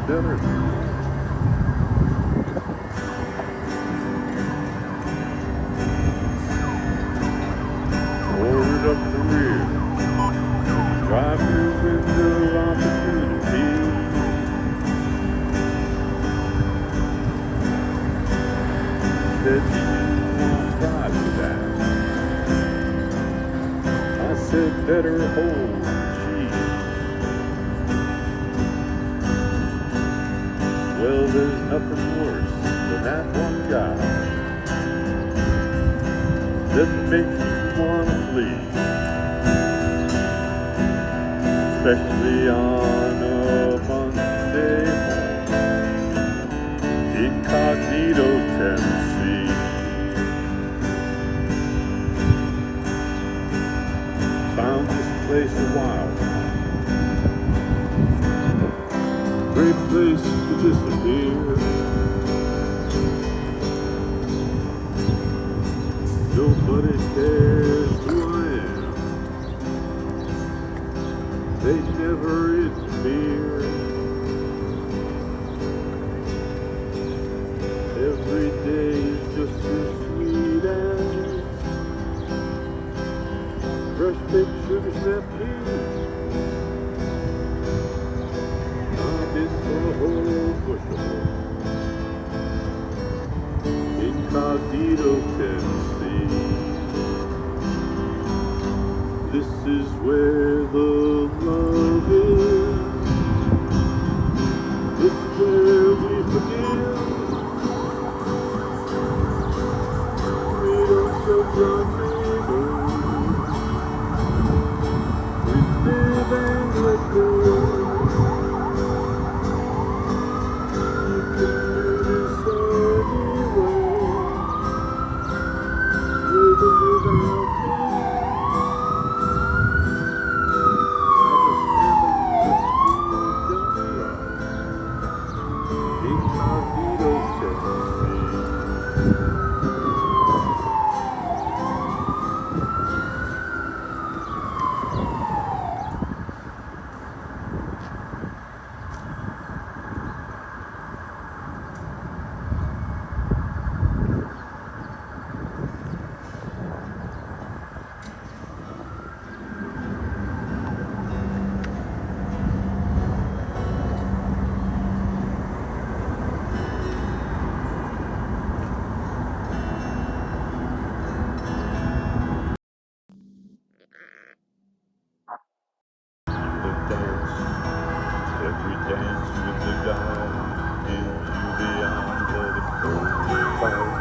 dinner. Ordered up the rear, drive-through window opportunity. Said, "Do you want fries with that?" I said, "Better hold cheese." Well, there's nothing worse than that one guy that makes you wanna flee, especially on a Monday morning, incognito Tennessee. Found this place a while back, great place to disappear. Nobody cares who I am, they never interfere. Every day is just as sweet as fresh baked sugar snap peas. I'm in for a whole bushel, incognito Tennessee. This is where the love is. It's where we forgive. We don't judge our neighbors. We live and let go. You can do this anyway, with or without me. I just happen to feel just right. Incognito Tennessee. Dance, every dance with the guy gives you the eye, let him go fight.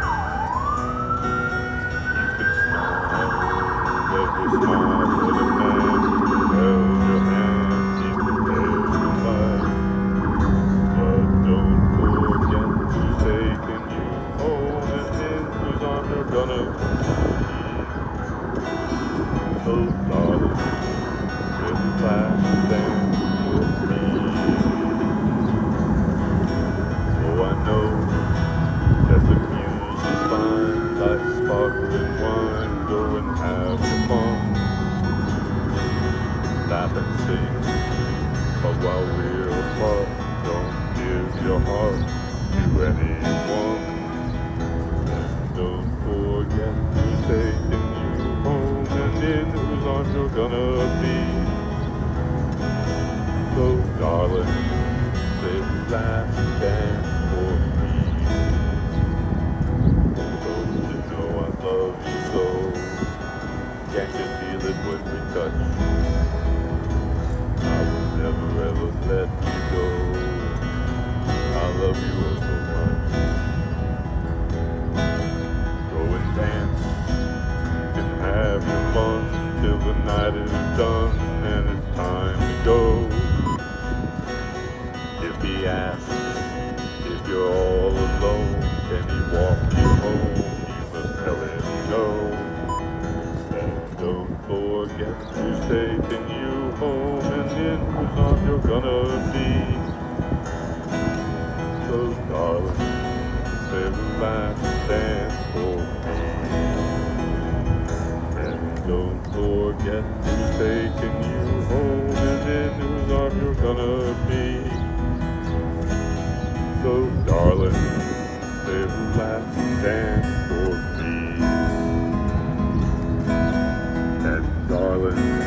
You can smile, every smile with a man who held your hand, he prepared to fight. But don't forget who's taking you home and in whose arms you're gonna be. Oh, darling, every last dance with me. Oh, I know that the music's fine, like sparkling wine. Go and have your fun, laugh and sing. But while we're apart, don't give your heart to anyone. And don't forget who's taking you home and in whose arms you're gonna be. So, darling, save the last dance for me. Don't you know I love you so? Can't you feel it when we touch? I will never ever let you go. I love you oh so much. Go and dance, you can have your fun till the night is done and it's time to go. If he asks if you're all alone, can he walk you home? You must tell him no. And don't forget who's taking you home and in whose arms you're gonna be. So darling, save the last dance for me. And don't forget who's taking you home and in whose arms you're gonna be. So darling, little last dance for me. And darling,